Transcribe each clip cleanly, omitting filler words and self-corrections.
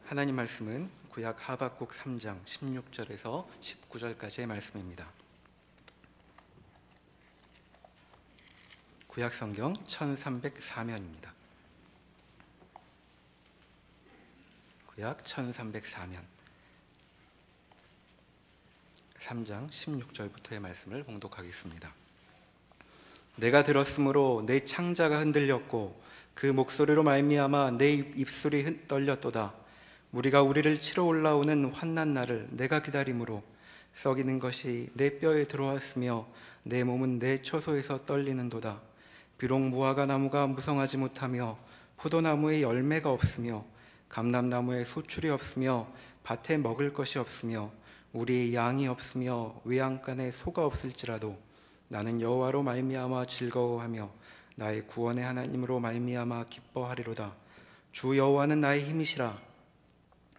하나님 말씀은 구약 하박국 3장 16절에서 19절까지의 말씀입니다. 구약 성경 1304면입니다. 구약 1304면 3장 16절부터의 말씀을 봉독하겠습니다. 내가 들었으므로 내 창자가 흔들렸고 그 목소리로 말미암아 내 입술이 떨렸도다. 무리가 우리를 치러 올라오는 환난 날을 내가 기다림으로 썩이는 것이 내 뼈에 들어왔으며 내 몸은 내 처소에서 떨리는도다. 비록 무화과 나무가 무성하지 못하며 포도나무에 열매가 없으며 감람나무에 소출이 없으며 밭에 먹을 것이 없으며 우리의 양이 없으며 외양간에 소가 없을지라도 나는 여호와로 말미암아 즐거워하며 나의 구원의 하나님으로 말미암아 기뻐하리로다. 주 여호와는 나의 힘이시라.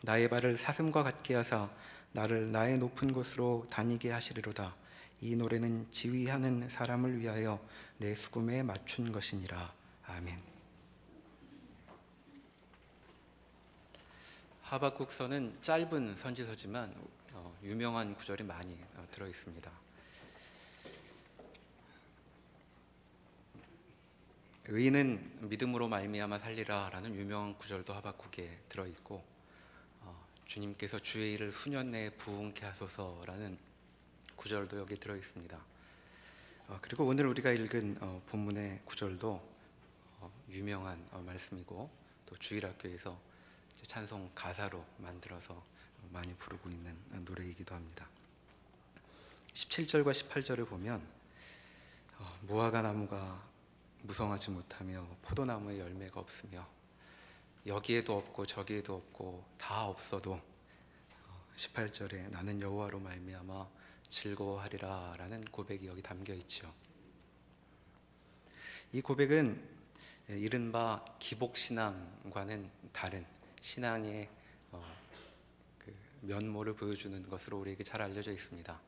나의 발을 사슴과 같게 하사 나를 나의 높은 곳으로 다니게 하시리로다. 이 노래는 지휘하는 사람을 위하여 내 수금에 맞춘 것이니라. 아멘. 하박국서는 짧은 선지서지만 유명한 구절이 많이 들어있습니다. 의인은 믿음으로 말미암아 살리라 라는 유명한 구절도 하박국에 들어있고, 주님께서 주의 일을 수년 내에 부응케 하소서라는 구절도 여기 들어있습니다. 그리고 오늘 우리가 읽은 본문의 구절도 유명한 말씀이고, 또 주일학교에서 찬송 가사로 만들어서 많이 부르고 있는 노래이기도 합니다. 17절과 18절을 보면 무화과 나무가 무성하지 못하며 포도나무에 열매가 없으며 여기에도 없고 저기에도 없고 다 없어도 18절에 나는 여호와로 말미암아 즐거워하리라 라는 고백이 여기 담겨 있죠. 이 고백은 이른바 기복신앙과는 다른 신앙의 그 면모를 보여주는 것으로 우리에게 잘 알려져 있습니다.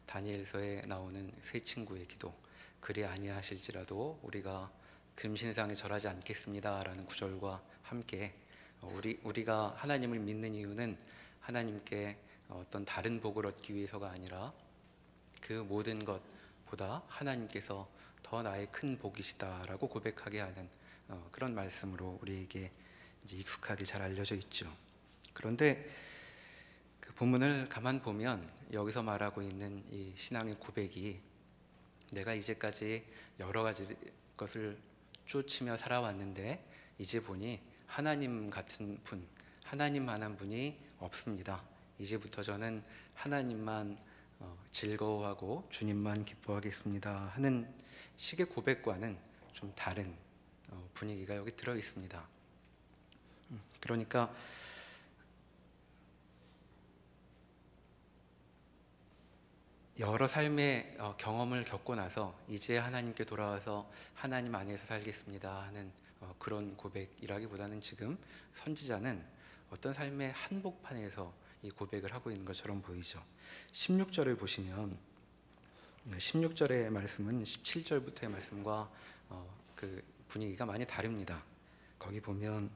다니엘서에 나오는 세 친구의 기도, 그리 아니하실지라도 우리가 금신상에 절하지 않겠습니다 라는 구절과 함께 우리가 하나님을 믿는 이유는 하나님께 어떤 다른 복을 얻기 위해서가 아니라 그 모든 것보다 하나님께서 더 나의 큰 복이시다라고 고백하게 하는 그런 말씀으로 우리에게 이제 익숙하게 잘 알려져 있죠. 그런데 그 본문을 가만 보면 여기서 말하고 있는 이 신앙의 고백이 내가 이제까지 여러 가지 것을 쫓으며 살아왔는데 이제 보니 하나님 같은 분, 하나님만한 분이 없습니다. 이제부터 저는 하나님만 즐거워하고 주님만 기뻐하겠습니다 하는 식의 고백과는 좀 다른 분위기가 여기 들어 있습니다. 그러니까 여러 삶의 경험을 겪고 나서 이제 하나님께 돌아와서 하나님 안에서 살겠습니다 하는 그런 고백이라기보다는 지금 선지자는 어떤 삶의 한복판에서 이 고백을 하고 있는 것처럼 보이죠. 16절을 보시면 16절의 말씀은 17절부터의 말씀과 그 분위기가 많이 다릅니다. 거기 보면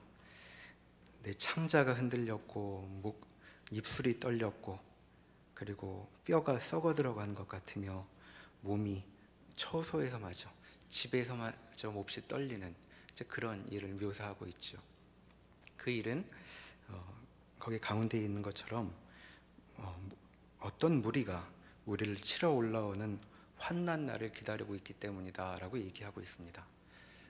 내 창자가 흔들렸고 입술이 떨렸고 그리고 뼈가 썩어 들어간 것 같으며 몸이 처소에서마저 집에서마저 몹시 떨리는 이제 그런 일을 묘사하고 있죠. 그 일은 거기 가운데 있는 것처럼 어떤 무리가 우리를 치러 올라오는 환난 날을 기다리고 있기 때문이다 라고 얘기하고 있습니다.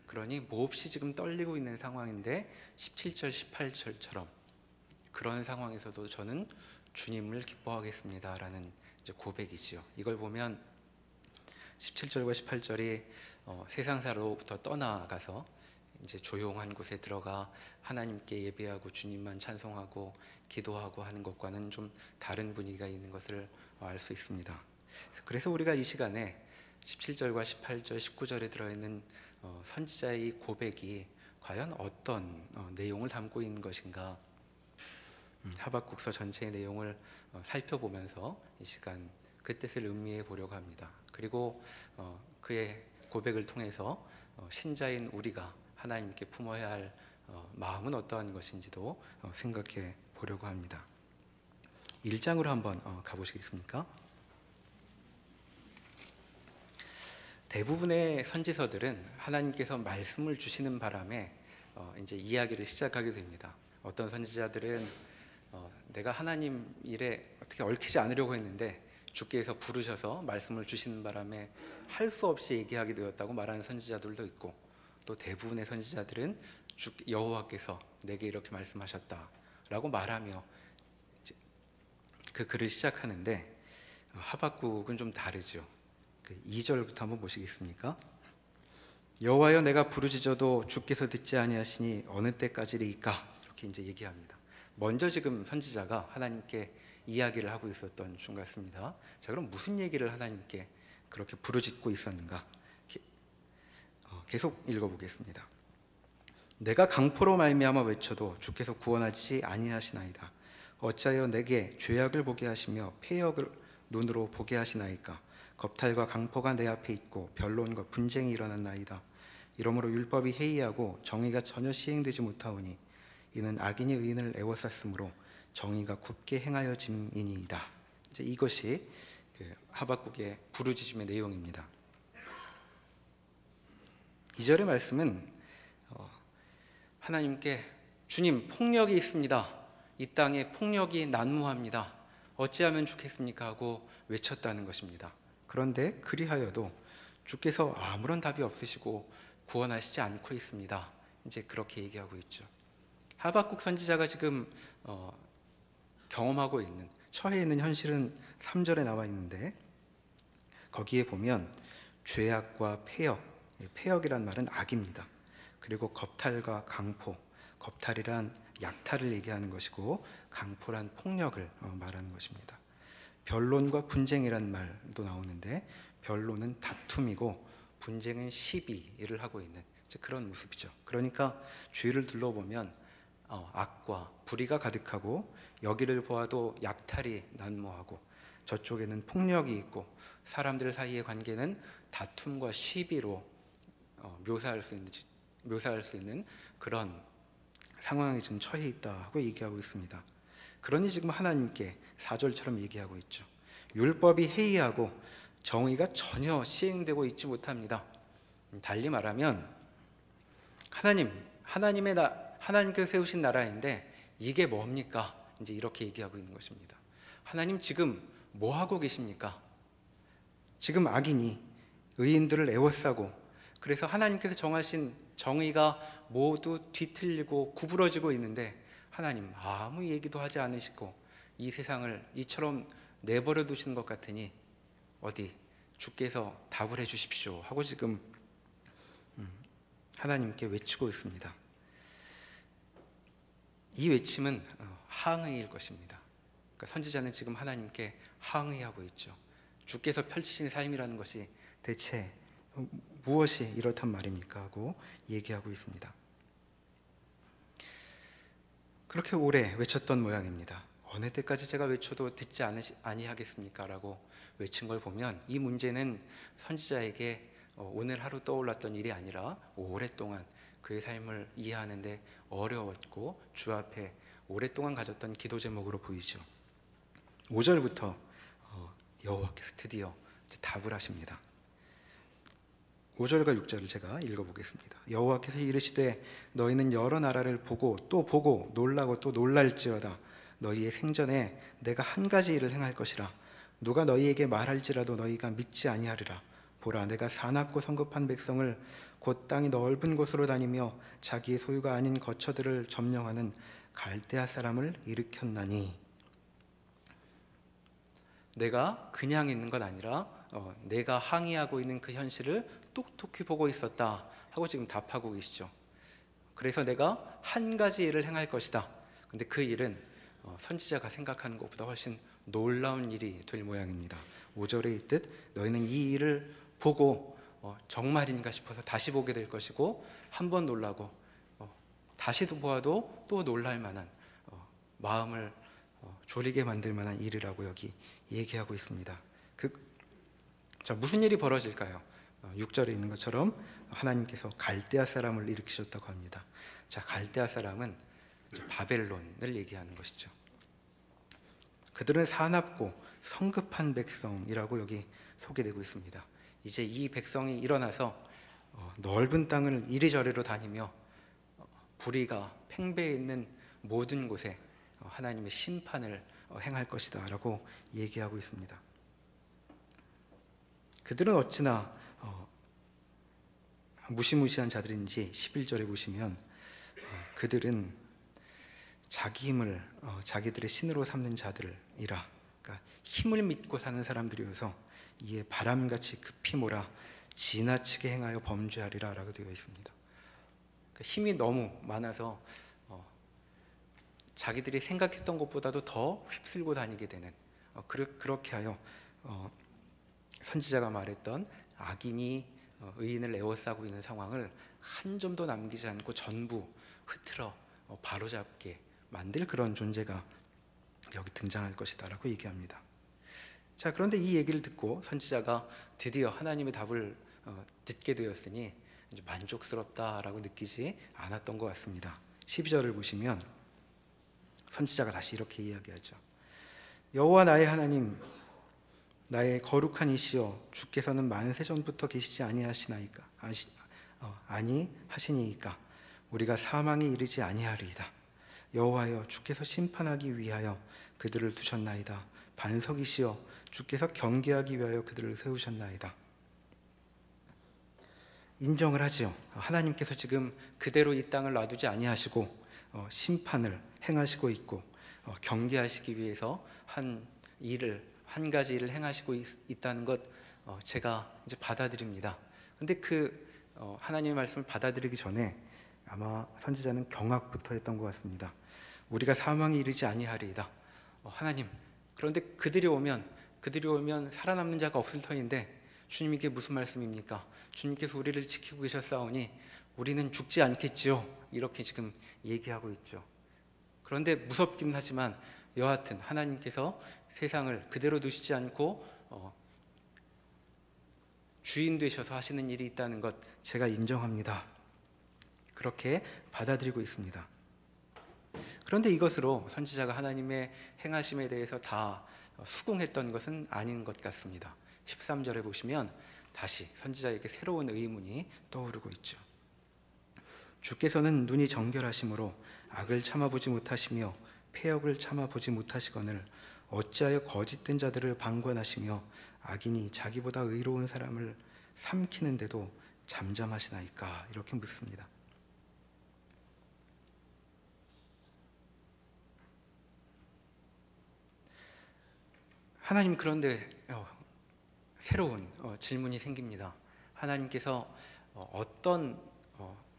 그러니 몹시 지금 떨리고 있는 상황인데 17절 18절처럼 그런 상황에서도 저는 주님을 기뻐하겠습니다 라는 이제 고백이지요. 이걸 보면 17절과 18절이 세상사로부터 떠나가서 이제 조용한 곳에 들어가 하나님께 예배하고 주님만 찬송하고 기도하고 하는 것과는 좀 다른 분위기가 있는 것을 알 수 있습니다. 그래서 우리가 이 시간에 17절과 18절, 19절에 들어있는 선지자의 고백이 과연 어떤 내용을 담고 있는 것인가, 하박국서 전체의 내용을 살펴보면서 이 시간 그 뜻을 음미해 보려고 합니다. 그리고 그의 고백을 통해서 신자인 우리가 하나님께 품어야 할 마음은 어떠한 것인지도 생각해 보려고 합니다. 1장으로 한번 가보시겠습니까? 대부분의 선지서들은 하나님께서 말씀을 주시는 바람에 이제 이야기를 시작하게 됩니다. 어떤 선지자들은 내가 하나님 일에 어떻게 얽히지 않으려고 했는데 주께서 부르셔서 말씀을 주시는 바람에 할 수 없이 얘기하게 되었다고 말하는 선지자들도 있고, 또 대부분의 선지자들은 여호와께서 내게 이렇게 말씀하셨다라고 말하며 그 글을 시작하는데, 하박국은 좀 다르죠. 2절부터 한번 보시겠습니까? 여호와여, 내가 부르짖어도 주께서 듣지 아니하시니 어느 때까지리이까? 이렇게 이제 얘기합니다. 먼저 지금 선지자가 하나님께 이야기를 하고 있었던 중 같습니다. 자, 그럼 무슨 얘기를 하나님께 그렇게 부르짖고 있었는가? 계속 읽어보겠습니다. 내가 강포로 말미암아 외쳐도 주께서 구원하지 아니하시나이다. 어찌하여 내게 죄악을 보게 하시며 패역을 눈으로 보게 하시나이까? 겁탈과 강포가 내 앞에 있고 변론과 분쟁이 일어났나이다. 이러므로 율법이 해이하고 정의가 전혀 시행되지 못하오니 이는 악인이 의인을 애워쌌으므로 정의가 굳게 행하여짐이니이다. 이제 이것이 하박국의 부르짖음의 내용입니다. 2절의 말씀은 하나님께 주님, 폭력이 있습니다. 이 땅에 폭력이 난무합니다. 어찌하면 좋겠습니까? 하고 외쳤다는 것입니다. 그런데 그리하여도 주께서 아무런 답이 없으시고 구원하시지 않고 있습니다. 이제 그렇게 얘기하고 있죠. 하박국 선지자가 지금 경험하고 있는, 처해 있는 현실은 3절에 나와 있는데, 거기에 보면 죄악과 패역, 패역이란 말은 악입니다. 그리고 겁탈과 강포, 겁탈이란 약탈을 얘기하는 것이고 강포란 폭력을 말하는 것입니다. 변론과 분쟁이란 말도 나오는데, 변론은 다툼이고 분쟁은 시비를 하고 있는 그런 모습이죠. 그러니까 주위를 둘러보면 악과 불의가 가득하고 여기를 보아도 약탈이 난무하고 저쪽에는 폭력이 있고 사람들 사이의 관계는 다툼과 시비로 묘사할 수 있는 그런 상황에 지금 처해 있다 하고 얘기하고 있습니다. 그러니 지금 하나님께 4절처럼 얘기하고 있죠. 율법이 해이하고 정의가 전혀 시행되고 있지 못합니다. 달리 말하면 하나님께서 세우신 나라인데 이게 뭡니까? 이제 이렇게 얘기하고 있는 것입니다. 하나님 지금 뭐 하고 계십니까? 지금 악인이 의인들을 애워싸고, 그래서 하나님께서 정하신 정의가 모두 뒤틀리고 구부러지고 있는데 하나님 아무 얘기도 하지 않으시고 이 세상을 이처럼 내버려 두시는 것 같으니 어디 주께서 답을 해 주십시오 하고 지금 하나님께 외치고 있습니다. 이 외침은 항의일 것입니다. 그러니까 선지자는 지금 하나님께 항의하고 있죠. 주께서 펼치신 삶이라는 것이 대체 무엇이 이렇단 말입니까? 하고 얘기하고 있습니다. 그렇게 오래 외쳤던 모양입니다. 어느 때까지 제가 외쳐도 듣지 아니하겠습니까? 라고 외친 걸 보면 이 문제는 선지자에게 오늘 하루 떠올랐던 일이 아니라 오랫동안 그의 삶을 이해하는데 어려웠고 주 앞에 오랫동안 가졌던 기도 제목으로 보이죠. 5절부터 여호와께서 드디어 답을 하십니다. 5절과 6절을 제가 읽어보겠습니다. 여호와께서 이르시되 너희는 여러 나라를 보고 또 보고 놀라고 또 놀랄지어다. 너희의 생전에 내가 한 가지 일을 행할 것이라. 누가 너희에게 말할지라도 너희가 믿지 아니하리라. 보라, 내가 사납고 성급한 백성을 곧 땅이 넓은 곳으로 다니며 자기의 소유가 아닌 거처들을 점령하는 갈대아 사람을 일으켰나니. 내가 그냥 있는 것 아니라 내가 항의하고 있는 그 현실을 똑똑히 보고 있었다 하고 지금 답하고 계시죠. 그래서 내가 한 가지 일을 행할 것이다. 근데 그 일은 선지자가 생각하는 것보다 훨씬 놀라운 일이 될 모양입니다. 5절에 있듯 너희는 이 일을 보고 정말인가 싶어서 다시 보게 될 것이고, 한 번 놀라고 다시 보아도 또 놀랄 만한, 마음을 졸이게 만들 만한 일이라고 여기 얘기하고 있습니다. 자, 무슨 일이 벌어질까요? 6절에 있는 것처럼 하나님께서 갈대아 사람을 일으키셨다고 합니다. 자, 갈대아 사람은 이제 바벨론을 얘기하는 것이죠. 그들은 사납고 성급한 백성이라고 여기 소개되고 있습니다. 이제 이 백성이 일어나서 넓은 땅을 이리저리로 다니며 불의가 팽배해 있는 모든 곳에 하나님의 심판을 행할 것이다 라고 얘기하고 있습니다. 그들은 어찌나 무시무시한 자들인지 11절에 보시면 그들은 자기 힘을 자기들의 신으로 삼는 자들이라, 그러니까 힘을 믿고 사는 사람들이어서 이에 바람같이 급히 몰아 지나치게 행하여 범죄하리라 라고 되어 있습니다. 그러니까 힘이 너무 많아서 자기들이 생각했던 것보다도 더 휩쓸고 다니게 되는, 그렇게 하여 선지자가 말했던 악인이 의인을 에워싸고 있는 상황을 한 점도 남기지 않고 전부 흐트러 바로잡게 만들 그런 존재가 여기 등장할 것이다 라고 얘기합니다. 자, 그런데 이 얘기를 듣고 선지자가 드디어 하나님의 답을 듣게 되었으니 이제 만족스럽다라고 느끼지 않았던 것 같습니다. 12절을 보시면 선지자가 다시 이렇게 이야기하죠. 여호와 나의 하나님, 나의 거룩한 이시여, 주께서는 만세 전부터 계시지 아니하시나이까? 아니하시니이까? 우리가 사망에 이르지 아니하리이다. 여호와여, 주께서 심판하기 위하여 그들을 두셨나이다. 반석이시여, 주께서 경계하기 위하여 그들을 세우셨나이다. 인정을 하지요. 하나님께서 지금 그대로 이 땅을 놔두지 아니하시고 심판을 행하시고 있고 경계하시기 위해서 한 가지 일을 행하시고 있다는 것 제가 이제 받아들입니다. 근데 하나님의 말씀을 받아들이기 전에 아마 선지자는 경악부터 했던 것 같습니다. 우리가 사망에 이르지 아니하리이다. 하나님, 그런데 그들이 오면 살아남는 자가 없을 터인데 주님, 이게 무슨 말씀입니까? 주님께서 우리를 지키고 계셨사오니 우리는 죽지 않겠지요. 이렇게 지금 얘기하고 있죠. 그런데 무섭긴 하지만 여하튼 하나님께서 세상을 그대로 두시지 않고 주인 되셔서 하시는 일이 있다는 것 제가 인정합니다. 그렇게 받아들이고 있습니다. 그런데 이것으로 선지자가 하나님의 행하심에 대해서 다 수긍했던 것은 아닌 것 같습니다. 13절에 보시면 다시 선지자에게 새로운 의문이 떠오르고 있죠. 주께서는 눈이 정결하심으로 악을 참아보지 못하시며 패역을 참아보지 못하시거늘 어찌하여 거짓된 자들을 방관하시며 악인이 자기보다 의로운 사람을 삼키는데도 잠잠하시나이까? 이렇게 묻습니다. 하나님, 그런데 새로운 질문이 생깁니다. 하나님께서 어떤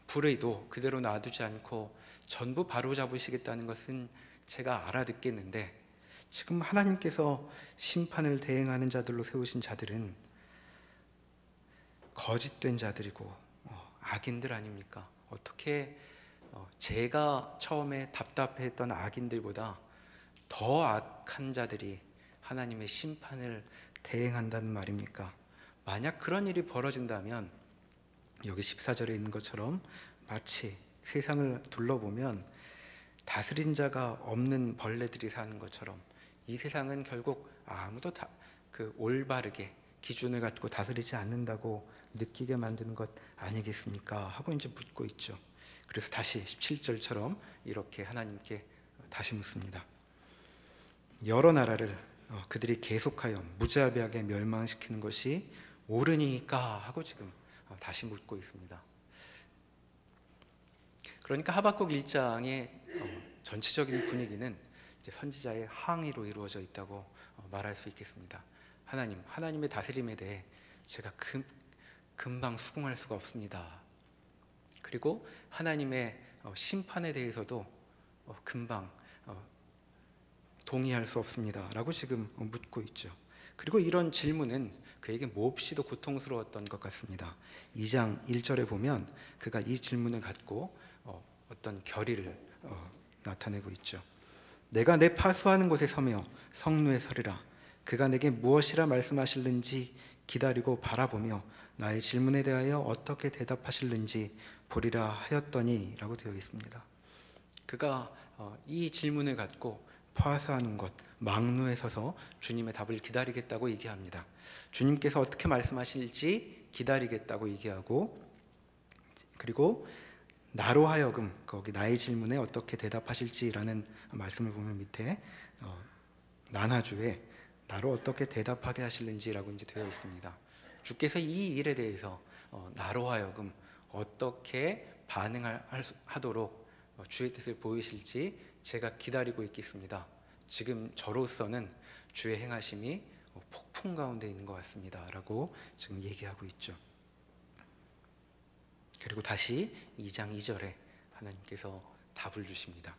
불의도 그대로 놔두지 않고 전부 바로잡으시겠다는 것은 제가 알아듣겠는데, 지금 하나님께서 심판을 대행하는 자들로 세우신 자들은 거짓된 자들이고 악인들 아닙니까? 어떻게 제가 처음에 답답했던 악인들보다 더 악한 자들이 하나님의 심판을 대행한다는 말입니까? 만약 그런 일이 벌어진다면 여기 14절에 있는 것처럼 마치 세상을 둘러보면 다스린 자가 없는 벌레들이 사는 것처럼 이 세상은 결국 아무도 올바르게 기준을 갖고 다스리지 않는다고 느끼게 만드는 것 아니겠습니까? 하고 이제 묻고 있죠. 그래서 다시 17절처럼 이렇게 하나님께 다시 묻습니다. 여러 나라를 그들이 계속하여 무자비하게 멸망시키는 것이 옳으니까? 하고 지금 다시 묻고 있습니다. 그러니까 하박국 1장의 전체적인 분위기는 이제 선지자의 항의로 이루어져 있다고 말할 수 있겠습니다. 하나님의 다스림에 대해 제가 금방 수긍할 수가 없습니다. 그리고 하나님의 심판에 대해서도 금방 동의할 수 없습니다 라고 지금 묻고 있죠. 그리고 이런 질문은 그에게 몹시도 고통스러웠던 것 같습니다. 2장 1절에 보면 그가 이 질문을 갖고 어떤 결의를 나타내고 있죠. 내가 내 파수하는 곳에 서며 성루에 서리라. 그가 내게 무엇이라 말씀하실는지 기다리고 바라보며 나의 질문에 대하여 어떻게 대답하실는지 보리라 하였더니라고 되어 있습니다. 그가 이 질문을 갖고 파수하는 것, 망루에 서서 주님의 답을 기다리겠다고 얘기합니다. 주님께서 어떻게 말씀하실지 기다리겠다고 얘기하고, 그리고 나로 하여금, 거기 나의 질문에 어떻게 대답하실지라는 말씀을 보면 밑에 난하주에 나로 어떻게 대답하게 하실는지라고 이제 되어 있습니다. 주께서 이 일에 대해서 나로 하여금 어떻게 반응하도록 주의 뜻을 보이실지 제가 기다리고 있겠습니다. 지금 저로서는 주의 행하심이 폭풍 가운데 있는 것 같습니다 라고 지금 얘기하고 있죠. 그리고 다시 2장 2절에 하나님께서 답을 주십니다.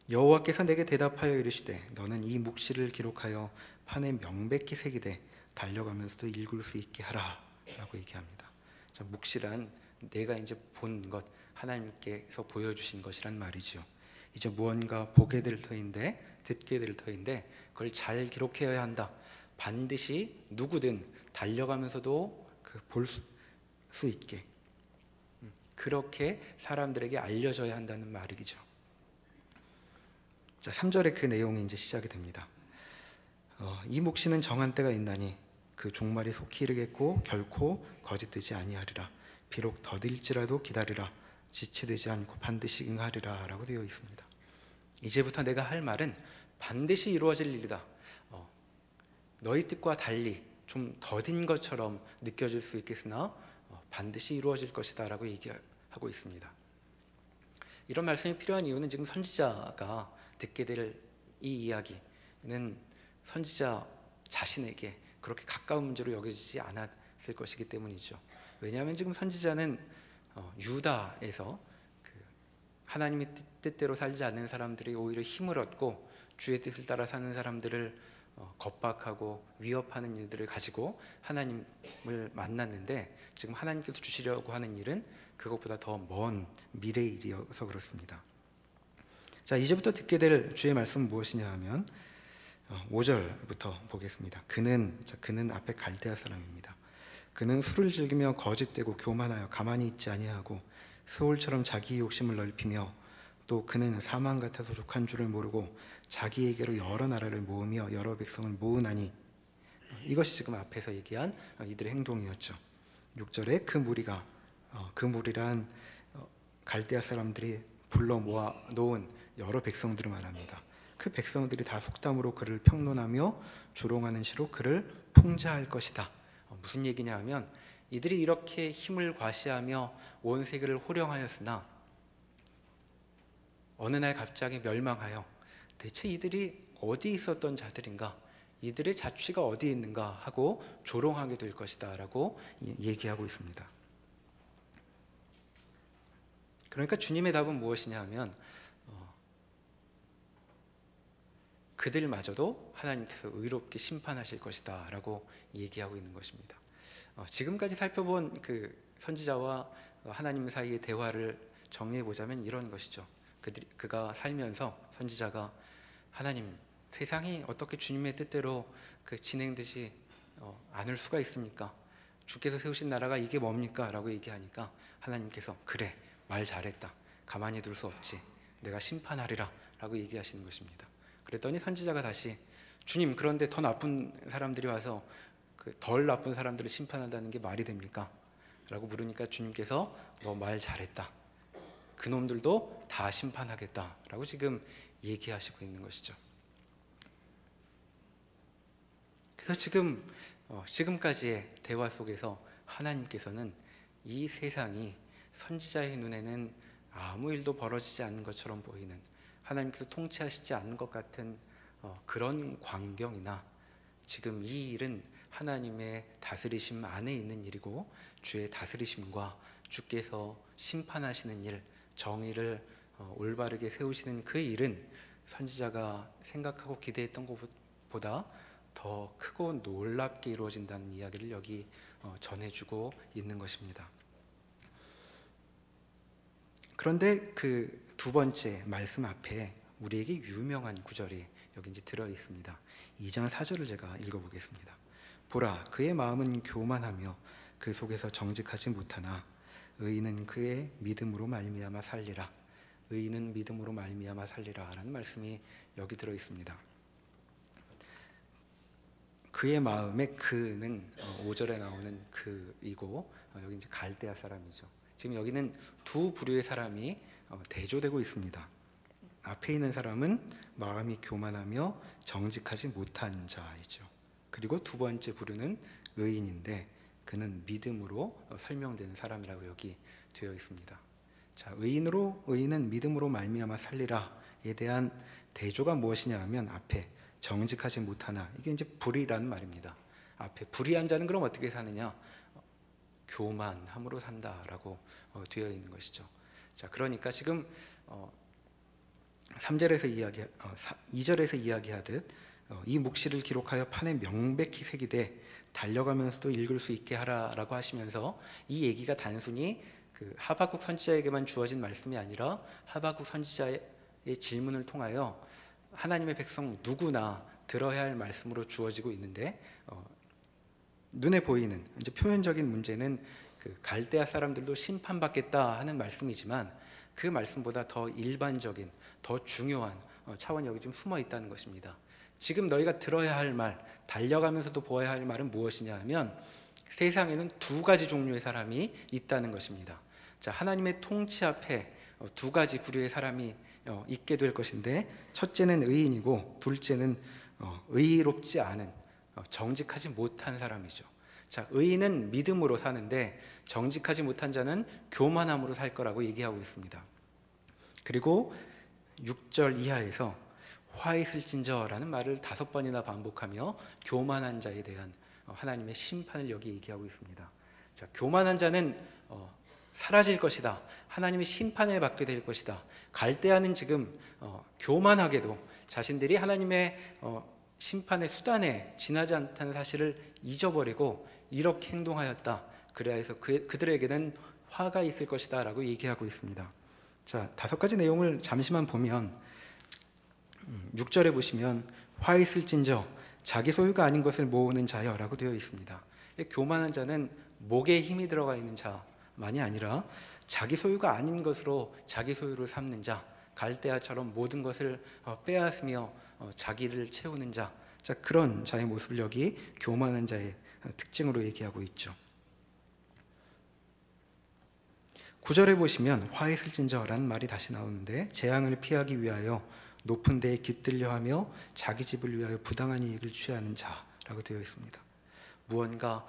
여호와께서 내게 대답하여 이르시되 너는 이 묵시를 기록하여 판에 명백히 새기되 달려가면서도 읽을 수 있게 하라 라고 얘기합니다. 자, 묵시란 내가 이제 본 것, 하나님께서 보여주신 것이란 말이죠. 이제 무언가 보게 될 터인데, 듣게 될 터인데 그걸 잘 기록해야 한다. 반드시 누구든 달려가면서도 볼 수 있게 그렇게 사람들에게 알려져야 한다는 말이죠. 자, 3절에 그 내용이 이제 시작이 됩니다. 이 묵시는 정한 때가 있나니 그 종말이 속히 이르겠고 결코 거짓되지 아니하리라. 비록 더딜지라도 기다리라. 지체되지 않고 반드시 응하리라 라고 되어 있습니다. 이제부터 내가 할 말은 반드시 이루어질 일이다. 너희 뜻과 달리 좀 더딘 것처럼 느껴질 수 있겠으나 반드시 이루어질 것이다 라고 얘기하고 있습니다. 이런 말씀이 필요한 이유는 지금 선지자가 듣게 될 이 이야기는 선지자 자신에게 그렇게 가까운 문제로 여겨지지 않았을 것이기 때문이죠. 왜냐하면 지금 선지자는 유다에서 하나님의 뜻대로 살지 않는 사람들이 오히려 힘을 얻고 주의 뜻을 따라 사는 사람들을 겁박하고 위협하는 일들을 가지고 하나님을 만났는데, 지금 하나님께서 주시려고 하는 일은 그것보다 더 먼 미래의 일이어서 그렇습니다. 자, 이제부터 듣게 될 주의 말씀은 무엇이냐 하면 5절부터 보겠습니다. 그는 앞에 갈대아 사람입니다. 그는 술을 즐기며 거짓되고 교만하여 가만히 있지 아니하고 소울처럼 자기 욕심을 넓히며, 또 그는 사망 같아서 족한 줄을 모르고 자기에게로 여러 나라를 모으며 여러 백성을 모으나니. 이것이 지금 앞에서 얘기한 이들의 행동이었죠. 6절에 그 무리란 갈대아 사람들이 불러 모아 놓은 여러 백성들을 말합니다. 그 백성들이 다 속담으로 그를 평론하며 조롱하는 시로 그를 풍자할 것이다. 무슨 얘기냐 하면 이들이 이렇게 힘을 과시하며 온 세계를 호령하였으나 어느 날 갑자기 멸망하여 대체 이들이 어디 있었던 자들인가, 이들의 자취가 어디 있는가 하고 조롱하게 될 것이다 라고 얘기하고 있습니다. 그러니까 주님의 답은 무엇이냐 하면 그들마저도 하나님께서 의롭게 심판하실 것이다 라고 얘기하고 있는 것입니다. 지금까지 살펴본 그 선지자와 하나님 사이의 대화를 정리해 보자면 이런 것이죠. 그가 살면서 선지자가 하나님, 세상이 어떻게 주님의 뜻대로 진행되지 않을 수가 있습니까? 주께서 세우신 나라가 이게 뭡니까? 라고 얘기하니까 하나님께서 그래, 말 잘했다. 가만히 둘 수 없지. 내가 심판하리라 라고 얘기하시는 것입니다. 그랬더니 선지자가 다시 주님, 그런데 더 나쁜 사람들이 와서 덜 나쁜 사람들을 심판한다는 게 말이 됩니까? 라고 물으니까 주님께서 너 말 잘했다. 그놈들도 다 심판하겠다 라고 지금 얘기하시고 있는 것이죠. 그래서 지금까지의 대화 속에서 하나님께서는 이 세상이 선지자의 눈에는 아무 일도 벌어지지 않는 것처럼 보이는, 하나님께서 통치하시지 않는 것 같은 그런 광경이나, 지금 이 일은 하나님의 다스리심 안에 있는 일이고 주의 다스리심과 주께서 심판하시는 일, 정의를 올바르게 세우시는 그 일은 선지자가 생각하고 기대했던 것보다 더 크고 놀랍게 이루어진다는 이야기를 여기 전해주고 있는 것입니다. 그런데 그 두 번째 말씀 앞에 우리에게 유명한 구절이 여기 이제 들어 있습니다. 2장 4절을 제가 읽어보겠습니다. 보라, 그의 마음은 교만하며 그 속에서 정직하지 못하나 의인은 그의 믿음으로 말미암아 살리라. 의인은 믿음으로 말미암아 살리라 라는 말씀이 여기 들어 있습니다. 그의 마음에 그는 5절에 나오는 그이고 여기 이제 갈대아 사람이죠. 지금 여기는 두 부류의 사람이 대조되고 있습니다. 앞에 있는 사람은 마음이 교만하며 정직하지 못한 자이죠. 그리고 두 번째 부류는 의인인데 그는 믿음으로 설명되는 사람이라고 여기 되어 있습니다. 자, 의인은 믿음으로 말미암아 살리라에 대한 대조가 무엇이냐 하면 앞에 정직하지 못하나, 이게 이제 불의라는 말입니다. 앞에 불의한 자는 그럼 어떻게 사느냐? 교만함으로 산다라고 되어 있는 것이죠. 자, 그러니까 지금 2절에서 이야기하듯 이 묵시를 기록하여 판에 명백히 새기되 달려가면서도 읽을 수 있게 하라라고 하시면서 이 얘기가 단순히 그 하박국 선지자에게만 주어진 말씀이 아니라 하박국 선지자의 질문을 통하여 하나님의 백성 누구나 들어야 할 말씀으로 주어지고 있는데, 눈에 보이는 이제 표면적인 문제는 그 갈대아 사람들도 심판받겠다 하는 말씀이지만 그 말씀보다 더 일반적인, 더 중요한 차원이 여기 좀 숨어 있다는 것입니다. 지금 너희가 들어야 할 말, 달려가면서도 보아야 할 말은 무엇이냐 하면 세상에는 두 가지 종류의 사람이 있다는 것입니다. 자, 하나님의 통치 앞에 두 가지 부류의 사람이 있게 될 것인데, 첫째는 의인이고 둘째는 의롭지 않은, 정직하지 못한 사람이죠. 자, 의인은 믿음으로 사는데 정직하지 못한 자는 교만함으로 살 거라고 얘기하고 있습니다. 그리고 6절 이하에서 화 있을진저라는 말을 5번이나 반복하며 교만한 자에 대한 하나님의 심판을 여기 얘기하고 있습니다. 자, 교만한 자는 사라질 것이다. 하나님의 심판을 받게 될 것이다. 갈대아는 지금 교만하게도 자신들이 하나님의 심판의 수단에 지나지 않다는 사실을 잊어버리고 이렇게 행동하였다. 그래서 그들에게는 화가 있을 것이다 라고 얘기하고 있습니다. 자, 5가지 내용을 잠시만 보면 6절에 보시면 화 있을진저 자기 소유가 아닌 것을 모으는 자여 라고 되어 있습니다. 교만한 자는 목에 힘이 들어가 있는 자만이 아니라 자기 소유가 아닌 것으로 자기 소유를 삼는 자, 갈대아처럼 모든 것을 빼앗으며 자기를 채우는 자, 자, 그런 자의 모습을 여기 교만한 자의 특징으로 얘기하고 있죠. 9절에 보시면 화 있을진저라는 말이 다시 나오는데 재앙을 피하기 위하여 높은 데에 깃들려 하며 자기 집을 위하여 부당한 이익을 취하는 자라고 되어 있습니다. 무언가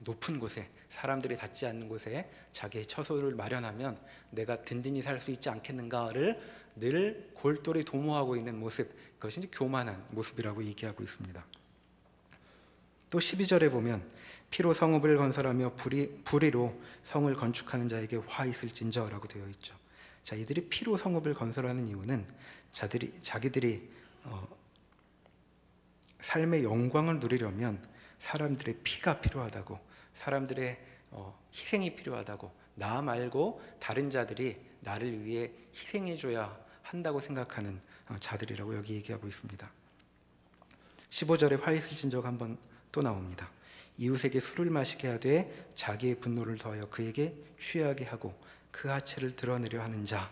높은 곳에, 사람들이 닿지 않는 곳에 자기의 처소를 마련하면 내가 든든히 살 수 있지 않겠는가를 늘 골똘히 도모하고 있는 모습, 그것이 이제 교만한 모습이라고 얘기하고 있습니다. 또 12절에 보면 피로 성읍을 건설하며 불의로 성을 건축하는 자에게 화 있을진저라고 되어 있죠. 자, 이들이 피로 성읍을 건설하는 이유는 자기들이 삶의 영광을 누리려면 사람들의 피가 필요하다고, 사람들의 희생이 필요하다고, 나 말고 다른 자들이 나를 위해 희생해줘야 한다고 생각하는 자들이라고 여기 얘기하고 있습니다. 15절에 화 있을진저가 한번 또 나옵니다. 이웃에게 술을 마시게 하되 자기의 분노를 더하여 그에게 취하게 하고 그 하체를 드러내려 하는 자.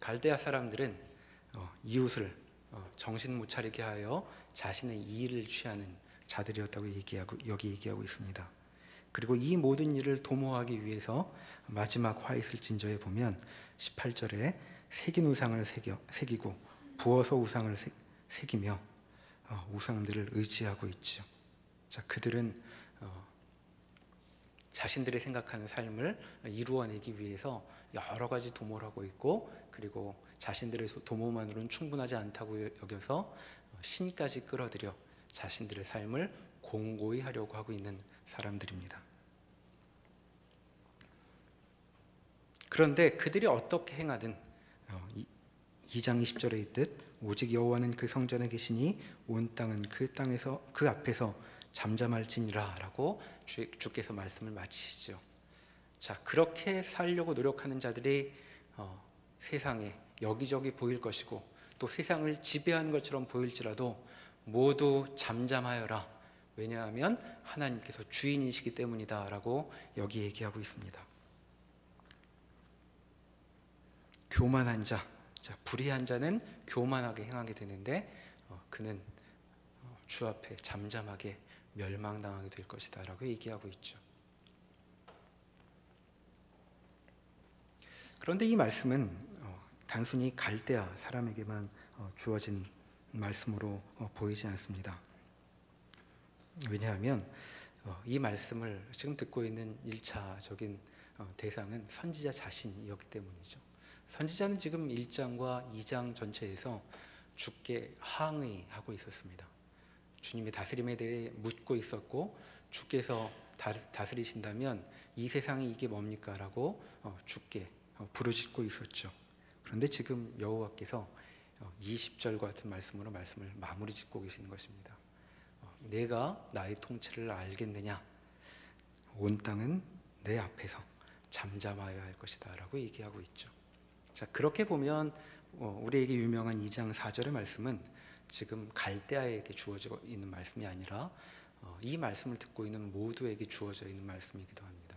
갈대아 사람들은 이웃을 정신 못 차리게 하여 자신의 이의를 취하는 자들이었다고 여기 얘기하고 있습니다. 그리고 이 모든 일을 도모하기 위해서 마지막 화 있을진저에 보면 18절에 새긴 우상을 새기고 부어서 우상을 새기며 우상들을 의지하고 있죠. 자, 그들은 자신들이 생각하는 삶을 이루어내기 위해서 여러 가지 도모를 하고 있고, 그리고 자신들의 도모만으로는 충분하지 않다고 여겨서 신까지 끌어들여 자신들의 삶을 공고히 하려고 하고 있는 사람들입니다. 그런데 그들이 어떻게 행하든 2장 20절에 있듯 오직 여호와는 그 성전에 계시니 온 땅은 그 앞에서 잠잠할지니라 라고 주께서 말씀을 마치시죠. 자, 그렇게 살려고 노력하는 자들이 세상에 여기저기 보일 것이고 또 세상을 지배하는 것처럼 보일지라도 모두 잠잠하여라, 왜냐하면 하나님께서 주인이시기 때문이다라고 여기 얘기하고 있습니다. 교만한 자, 불의한 자는 교만하게 행하게 되는데 그는 주 앞에 잠잠하게 멸망당하게 될 것이다 라고 얘기하고 있죠. 그런데 이 말씀은 단순히 갈대아 사람에게만 주어진 말씀으로 보이지 않습니다. 왜냐하면 이 말씀을 지금 듣고 있는 1차적인 대상은 선지자 자신이었기 때문이죠. 선지자는 지금 1장과 2장 전체에서 주께 항의하고 있었습니다. 주님의 다스림에 대해 묻고 있었고, 주께서 다스리신다면 이 세상이 이게 뭡니까? 라고 주께 부르짖고 있었죠. 그런데 지금 여호와께서 20절과 같은 말씀으로 말씀을 마무리 짓고 계시는 것입니다. 내가 나의 통치를 알겠느냐? 온 땅은 내 앞에서 잠잠하여야 할 것이다 라고 얘기하고 있죠. 자, 그렇게 보면 우리에게 유명한 2장 4절의 말씀은 지금 갈대아에게 주어져 있는 말씀이 아니라 이 말씀을 듣고 있는 모두에게 주어져 있는 말씀이기도 합니다.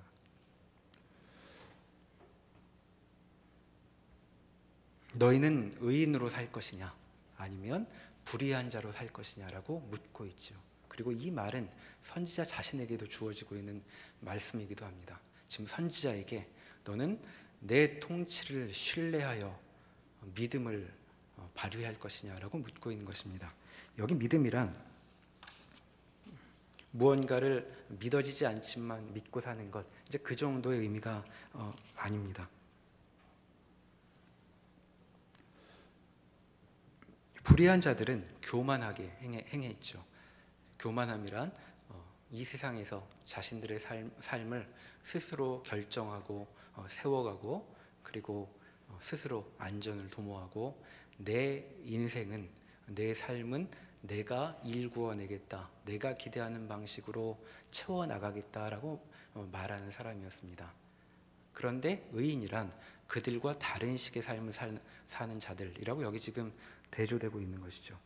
너희는 의인으로 살 것이냐 아니면 불의한 자로 살 것이냐라고 묻고 있죠. 그리고 이 말은 선지자 자신에게도 주어지고 있는 말씀이기도 합니다. 지금 선지자에게 너는 내 통치를 신뢰하여 믿음을 발휘할 것이냐라고 묻고 있는 것입니다. 여기 믿음이란 무언가를 믿어지지 않지만 믿고 사는 것, 이제 그 정도의 의미가 아닙니다. 불의한 자들은 교만하게 행했죠. 교만함이란 이 세상에서 자신들의 삶을 스스로 결정하고 세워가고, 그리고 스스로 안전을 도모하고, 내 인생은, 내 삶은 내가 일구어내겠다, 내가 기대하는 방식으로 채워나가겠다라고 말하는 사람이었습니다. 그런데 의인이란 그들과 다른 식의 삶을 사는 자들이라고 여기 지금 대조되고 있는 것이죠.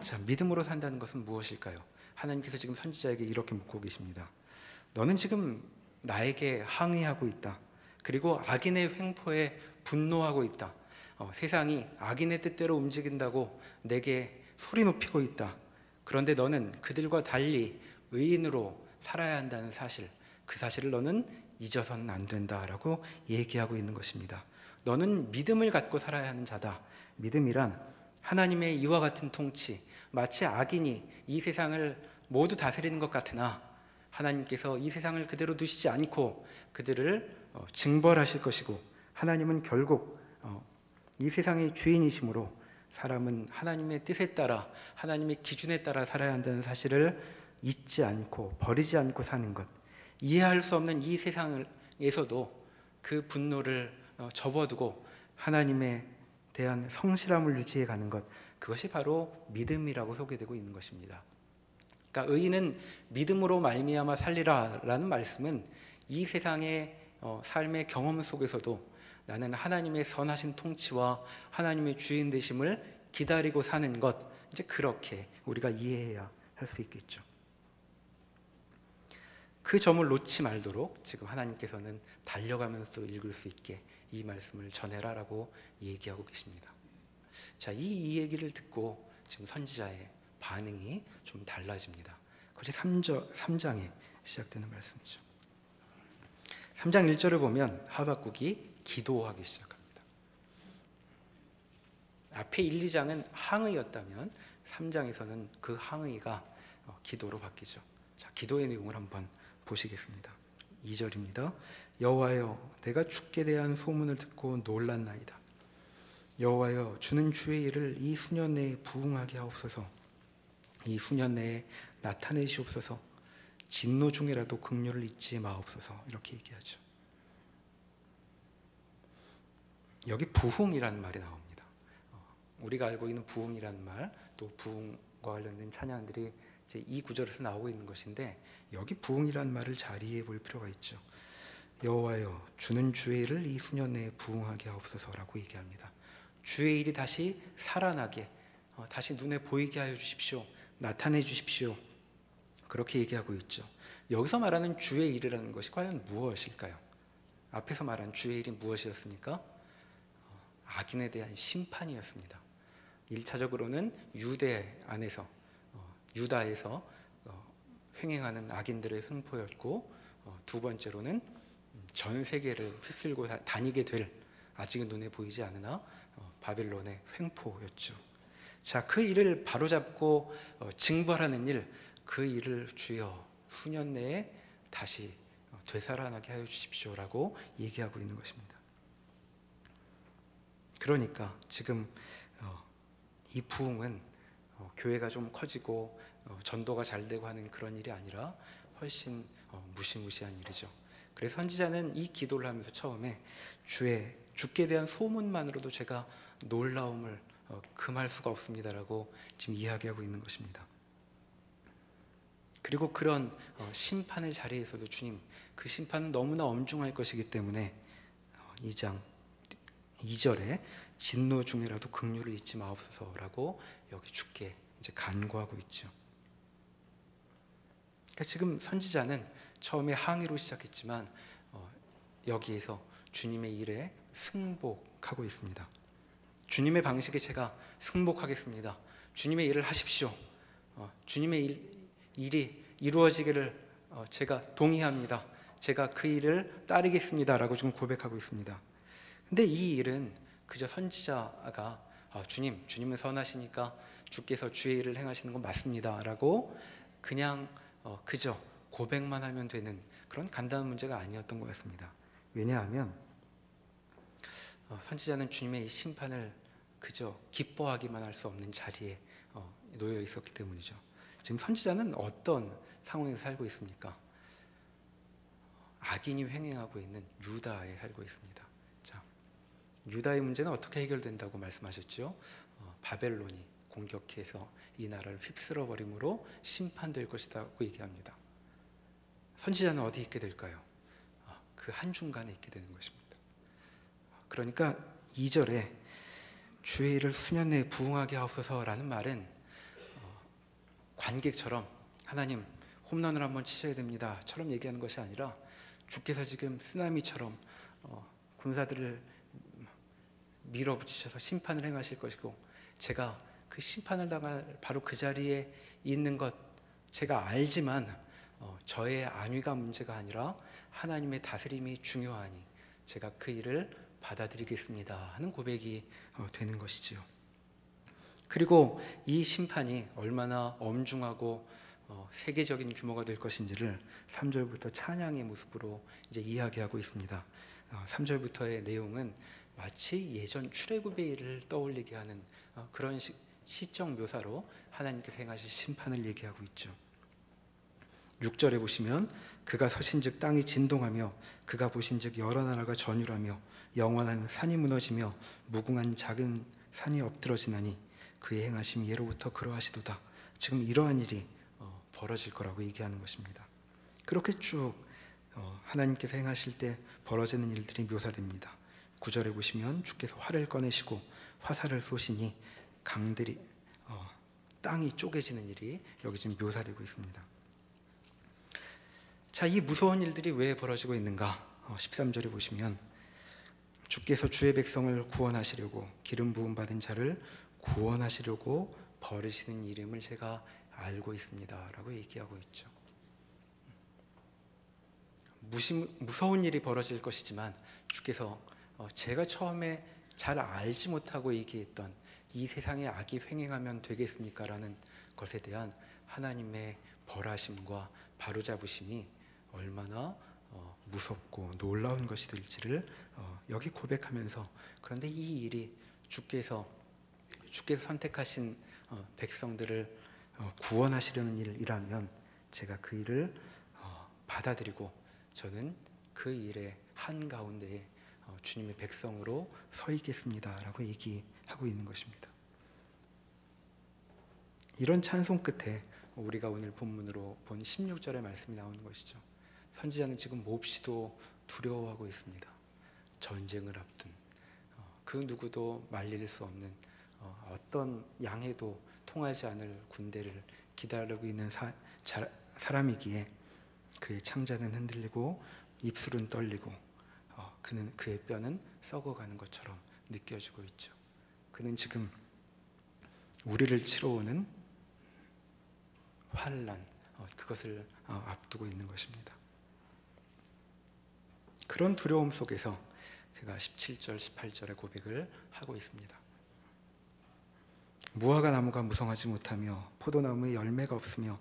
자, 믿음으로 산다는 것은 무엇일까요? 하나님께서 지금 선지자에게 이렇게 묻고 계십니다. 너는 지금 나에게 항의하고 있다. 그리고 악인의 횡포에 분노하고 있다. 세상이 악인의 뜻대로 움직인다고 내게 소리 높이고 있다. 그런데 너는 그들과 달리 의인으로 살아야 한다는 사실, 그 사실을 너는 잊어서는 안 된다라고 얘기하고 있는 것입니다. 너는 믿음을 갖고 살아야 하는 자다. 믿음이란 하나님의 이와 같은 통치, 마치 악인이 이 세상을 모두 다스리는 것 같으나 하나님께서 이 세상을 그대로 두시지 않고 그들을 징벌하실 것이고, 하나님은 결국 이 세상의 주인이시므로 사람은 하나님의 뜻에 따라, 하나님의 기준에 따라 살아야 한다는 사실을 잊지 않고 버리지 않고 사는 것, 이해할 수 없는 이 세상에서도 그 분노를 접어두고 하나님에 대한 성실함을 유지해 가는 것, 그것이 바로 믿음이라고 소개되고 있는 것입니다. 그러니까 의인은 믿음으로 말미암아 살리라라는 말씀은 이 세상의 삶의 경험 속에서도 나는 하나님의 선하신 통치와 하나님의 주인 되심을 기다리고 사는 것, 이제 그렇게 우리가 이해해야 할 수 있겠죠. 그 점을 놓지 말도록 지금 하나님께서는 달려가면서도 읽을 수 있게 이 말씀을 전해라라고 얘기하고 계십니다. 자, 이 얘기를 듣고 지금 선지자의 반응이 좀 달라집니다. 그것이 3장에 시작되는 말씀이죠. 3장 1절을 보면 하박국이 기도하기 시작합니다. 앞에 1, 2장은 항의였다면 3장에서는 그 항의가 기도로 바뀌죠. 자, 기도의 내용을 한번 보시겠습니다. 2절입니다. 여호와여, 내가 주께 대한 소문을 듣고 놀랐나이다. 여호와여, 주는 주의 일을 이 수년 내에 부응하게 하옵소서. 이 수년 내에 나타내시옵소서. 진노 중에라도 긍휼을 잊지 마옵소서. 이렇게 얘기하죠. 여기 부흥이라는 말이 나옵니다. 우리가 알고 있는 부흥이라는 말, 또 부흥과 관련된 찬양들이 이제 이 구절에서 나오고 있는 것인데, 여기 부흥이라는 말을 잘 이해해 볼 필요가 있죠. 여호와여, 주는 주의 일을 이 수년 내에 부응하게 하옵소서라고 얘기합니다. 주의 일이 다시 살아나게, 다시 눈에 보이게 하여 주십시오. 나타내 주십시오. 그렇게 얘기하고 있죠. 여기서 말하는 주의 일이라는 것이 과연 무엇일까요? 앞에서 말한 주의 일이 무엇이었습니까? 악인에 대한 심판이었습니다. 1차적으로는 유대 안에서 유다에서 횡행하는 악인들의 횡포였고, 두 번째로는 전 세계를 휩쓸고 다니게 될, 아직은 눈에 보이지 않으나 바벨론의 횡포였죠. 자, 그 일을 바로잡고 징벌하는 일, 그 일을 주여 수년 내에 다시 되살아나게 하여 주십시오라고 얘기하고 있는 것입니다. 그러니까 지금 이 부흥은 교회가 좀 커지고 전도가 잘 되고 하는 그런 일이 아니라 훨씬 무시무시한 일이죠. 그래서 선지자는 이 기도를 하면서 처음에 주께 대한 소문만으로도 제가 놀라움을 금할 수가 없습니다라고 지금 이야기하고 있는 것입니다. 그리고 그런 심판의 자리에서도 주님, 그 심판은 너무나 엄중할 것이기 때문에 2장 2절에 진노 중이라도 긍휼을 잊지 마옵소서라고 여기 주께 이제 간구하고 있죠. 그러니까 지금 선지자는 처음에 항의로 시작했지만 여기에서 주님의 일에 승복하고 있습니다. 주님의 방식에 제가 승복하겠습니다. 주님의 일을 하십시오. 주님의 일이 이루어지기를 제가 동의합니다. 제가 그 일을 따르겠습니다라고 지금 고백하고 있습니다. 근데 이 일은 그저 선지자가 주님은 선하시니까 주께서 주의 일을 행하시는 건 맞습니다라고 그냥 그저 고백만 하면 되는 그런 간단한 문제가 아니었던 것 같습니다. 왜냐하면 선지자는 주님의 이 심판을 그저 기뻐하기만 할 수 없는 자리에 놓여 있었기 때문이죠. 지금 선지자는 어떤 상황에서 살고 있습니까? 악인이 횡행하고 있는 유다에 살고 있습니다. 자, 유다의 문제는 어떻게 해결된다고 말씀하셨죠? 바벨론이 공격해서 이 나라를 휩쓸어 버림으로 심판될 것이라고 얘기합니다. 선지자는 어디 있게 될까요? 그 한중간에 있게 되는 것입니다. 그러니까 2절에 주의 일을 수년 내에 부응하게 하옵소서라는 말은 관객처럼 하나님 홈런을 한번 치셔야 됩니다 처럼 얘기하는 것이 아니라 주께서 지금 쓰나미처럼 군사들을 밀어붙이셔서 심판을 행하실 것이고, 제가 그 심판을 당할 바로 그 자리에 있는 것 제가 알지만 저의 안위가 문제가 아니라 하나님의 다스림이 중요하니 제가 그 일을 받아들이겠습니다 하는 고백이 되는 것이지요. 그리고 이 심판이 얼마나 엄중하고 세계적인 규모가 될 것인지를 3절부터 찬양의 모습으로 이제 이야기하고 있습니다. 3절부터의 내용은 마치 예전 출애굽의 일을 떠올리게 하는 그런 시적 묘사로 하나님께서 행하실 심판을 얘기하고 있죠. 6절에 보시면 그가 서신즉 땅이 진동하며 그가 보신즉 여러 나라가 전율하며 영원한 산이 무너지며 무궁한 작은 산이 엎드러지나니 그의 행하심이 예로부터 그러하시도다. 지금 이러한 일이 벌어질 거라고 얘기하는 것입니다. 그렇게 쭉 하나님께서 행하실 때 벌어지는 일들이 묘사됩니다. 9절에 보시면 주께서 활을 꺼내시고 화살을 쏘시니 강들이 땅이 쪼개지는 일이 여기 지금 묘사되고 있습니다. 자, 이 무서운 일들이 왜 벌어지고 있는가? 13절에 보시면 주께서 주의 백성을 구원하시려고 기름 부음 받은 자를 구원하시려고 벌이시는 이름을 제가 알고 있습니다 라고 얘기하고 있죠. 무서운 일이 벌어질 것이지만 주께서 제가 처음에 잘 알지 못하고 얘기했던 이 세상에 악이 횡행하면 되겠습니까? 라는 것에 대한 하나님의 벌하심과 바로잡으심이 얼마나 무섭고 놀라운 것이 될지를 여기 고백하면서, 그런데 이 일이 주께서 선택하신 백성들을 구원하시려는 일이라면 제가 그 일을 받아들이고 저는 그 일의 한가운데에 주님의 백성으로 서 있겠습니다 라고 얘기하고 있는 것입니다. 이런 찬송 끝에 우리가 오늘 본문으로 본 16절의 말씀이 나오는 것이죠. 선지자는 지금 몹시도 두려워하고 있습니다. 전쟁을 앞둔 그 누구도 말릴 수 없는 어떤 양해도 통하지 않을 군대를 기다리고 있는 사람이기에 그의 창자는 흔들리고 입술은 떨리고 그의 뼈는 썩어가는 것처럼 느껴지고 있죠. 그는 지금 우리를 치러 오는 환난, 그것을 앞두고 있는 것입니다. 그런 두려움 속에서 제가 17절, 18절의 고백을 하고 있습니다. 무화과 나무가 무성하지 못하며 포도나무에 열매가 없으며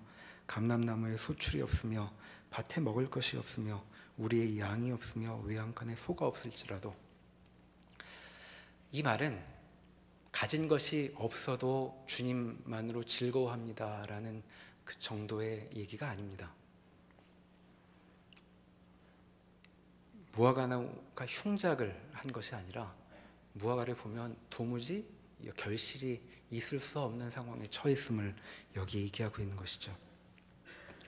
감람나무에 소출이 없으며 밭에 먹을 것이 없으며 우리의 양이 없으며 외양간에 소가 없을지라도, 이 말은 가진 것이 없어도 주님만으로 즐거워합니다라는 그 정도의 얘기가 아닙니다. 무화과나무가 흉작을 한 것이 아니라 무화과를 보면 도무지 결실이 있을 수 없는 상황에 처했음을 여기 얘기하고 있는 것이죠.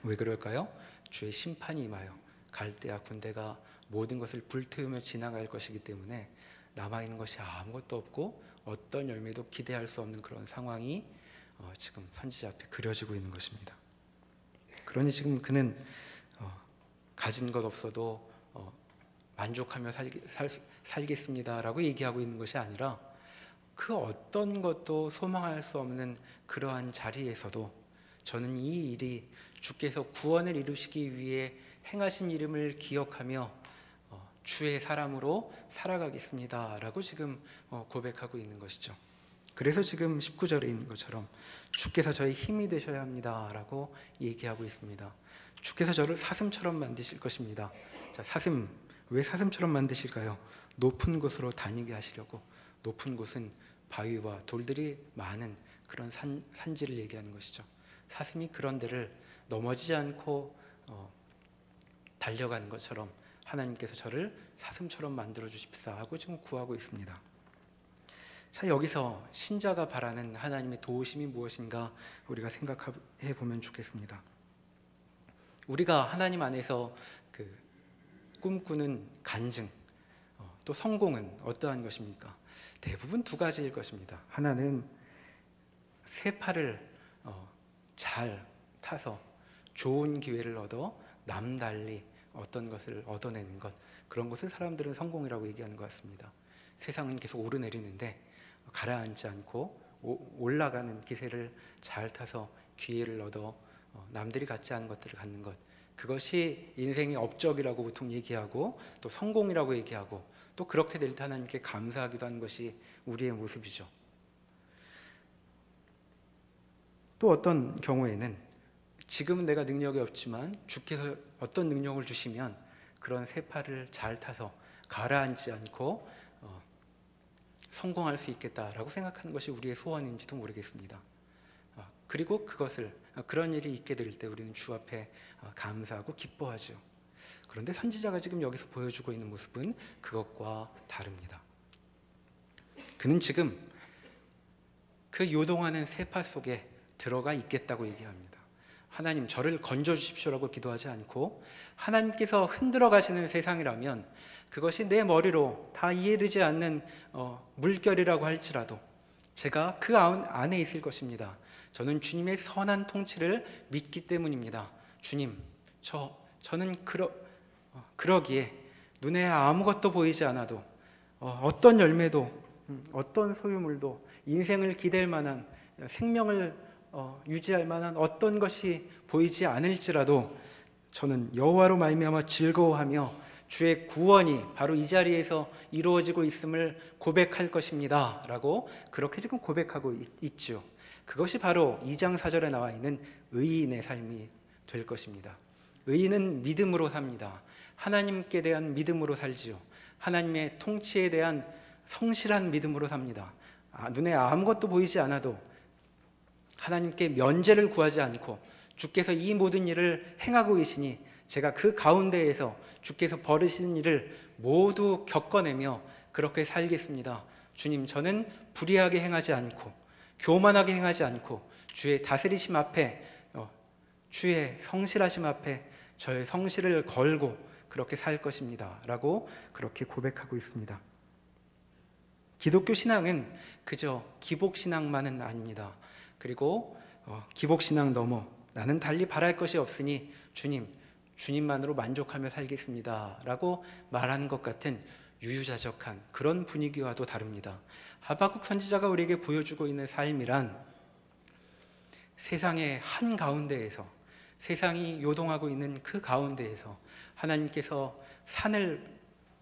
왜 그럴까요? 주의 심판이 임하여 갈대아 군대가 모든 것을 불태우며 지나갈 것이기 때문에 남아있는 것이 아무것도 없고 어떤 열매도 기대할 수 없는 그런 상황이 지금 선지자 앞에 그려지고 있는 것입니다. 그러니 지금 그는 가진 것 없어도 만족하며 살겠습니다라고 얘기하고 있는 것이 아니라 그 어떤 것도 소망할 수 없는 그러한 자리에서도 저는 이 일이 주께서 구원을 이루시기 위해 행하신 이름을 기억하며 주의 사람으로 살아가겠습니다라고 지금 고백하고 있는 것이죠. 그래서 지금 19절에 있는 것처럼 주께서 저의 힘이 되셔야 합니다라고 얘기하고 있습니다. 주께서 저를 사슴처럼 만드실 것입니다. 자, 사슴, 왜 사슴처럼 만드실까요? 높은 곳으로 다니게 하시려고. 높은 곳은 바위와 돌들이 많은 그런 산지를 얘기하는 것이죠. 사슴이 그런 데를 넘어지지 않고 달려가는 것처럼 하나님께서 저를 사슴처럼 만들어 주십사 하고 지금 구하고 있습니다. 자, 여기서 신자가 바라는 하나님의 도우심이 무엇인가 우리가 생각해 보면 좋겠습니다. 우리가 하나님 안에서 꿈꾸는 간증, 또 성공은 어떠한 것입니까? 대부분 두 가지일 것입니다. 하나는 새 팔을 잘 타서 좋은 기회를 얻어 남달리 어떤 것을 얻어내는 것, 그런 것을 사람들은 성공이라고 얘기하는 것 같습니다. 세상은 계속 오르내리는데 가라앉지 않고 올라가는 기세를 잘 타서 기회를 얻어 남들이 갖지 않은 것들을 갖는 것, 그것이 인생의 업적이라고 보통 얘기하고 또 성공이라고 얘기하고 또 그렇게 될 때 하나님께 감사하기도 하는 것이 우리의 모습이죠. 또 어떤 경우에는 지금은 내가 능력이 없지만 주께서 어떤 능력을 주시면 그런 새 팔을 잘 타서 가라앉지 않고 성공할 수 있겠다라고 생각하는 것이 우리의 소원인지도 모르겠습니다. 그리고 그런 일이 있게 될 때 우리는 주 앞에 감사하고 기뻐하죠. 그런데 선지자가 지금 여기서 보여주고 있는 모습은 그것과 다릅니다. 그는 지금 그 요동하는 새파 속에 들어가 있겠다고 얘기합니다. 하나님, 저를 건져주십시오라고 기도하지 않고 하나님께서 흔들어 가시는 세상이라면 그것이 내 머리로 다 이해되지 않는 물결이라고 할지라도 제가 그 안에 있을 것입니다. 저는 주님의 선한 통치를 믿기 때문입니다. 주님, 저는 그러기에 눈에 아무것도 보이지 않아도 어떤 열매도 어떤 소유물도 인생을 기댈 만한 생명을 유지할 만한 어떤 것이 보이지 않을지라도 저는 여호와로 말미암아 즐거워하며 주의 구원이 바로 이 자리에서 이루어지고 있음을 고백할 것입니다 라고 그렇게 지금 고백하고 있죠. 그것이 바로 2장 4절에 나와 있는 의인의 삶이 될 것입니다. 의인은 믿음으로 삽니다. 하나님께 대한 믿음으로 살지요. 하나님의 통치에 대한 성실한 믿음으로 삽니다. 눈에 아무것도 보이지 않아도 하나님께 면제를 구하지 않고 주께서 이 모든 일을 행하고 계시니 제가 그 가운데에서 주께서 벌이시는 일을 모두 겪어내며 그렇게 살겠습니다. 주님, 저는 불의하게 행하지 않고 교만하게 행하지 않고 주의 다스리심 앞에 주의 성실하심 앞에 저의 성실을 걸고 그렇게 살 것입니다 라고 그렇게 고백하고 있습니다. 기독교 신앙은 그저 기복신앙만은 아닙니다. 그리고 기복신앙 넘어 나는 달리 바랄 것이 없으니 주님만으로 만족하며 살겠습니다 라고 말하는 것 같은 유유자적한 그런 분위기와도 다릅니다. 하박국 선지자가 우리에게 보여주고 있는 삶이란 세상의 한가운데에서, 세상이 요동하고 있는 그 가운데에서 하나님께서 산을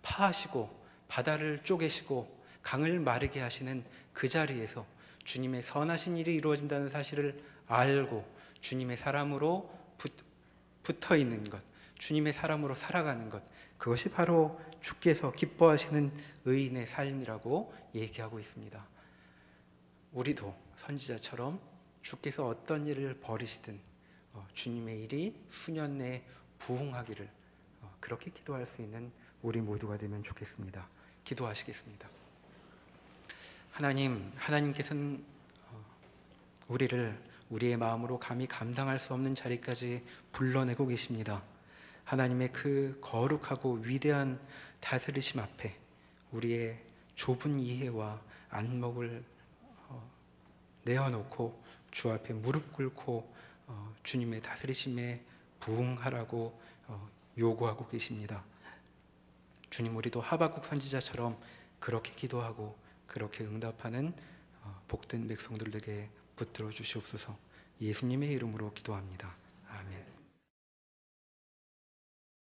파하시고 바다를 쪼개시고 강을 마르게 하시는 그 자리에서 주님의 선하신 일이 이루어진다는 사실을 알고 주님의 사람으로 붙어 있는 것, 주님의 사람으로 살아가는 것, 그것이 바로 주께서 기뻐하시는 의인의 삶이라고 얘기하고 있습니다. 우리도 선지자처럼 주께서 어떤 일을 벌이시든 주님의 일이 수년 내에 부흥하기를 그렇게 기도할 수 있는 우리 모두가 되면 좋겠습니다. 기도하시겠습니다. 하나님께서는 우리를 우리의 마음으로 감히 감당할 수 없는 자리까지 불러내고 계십니다. 하나님의 그 거룩하고 위대한 다스리심 앞에 우리의 좁은 이해와 안목을 내어놓고 주 앞에 무릎 꿇고 주님의 다스리심에 부응하라고 요구하고 계십니다. 주님, 우리도 하박국 선지자처럼 그렇게 기도하고 그렇게 응답하는 복된 백성들 되게 붙들어 주시옵소서. 예수님의 이름으로 기도합니다. 아멘.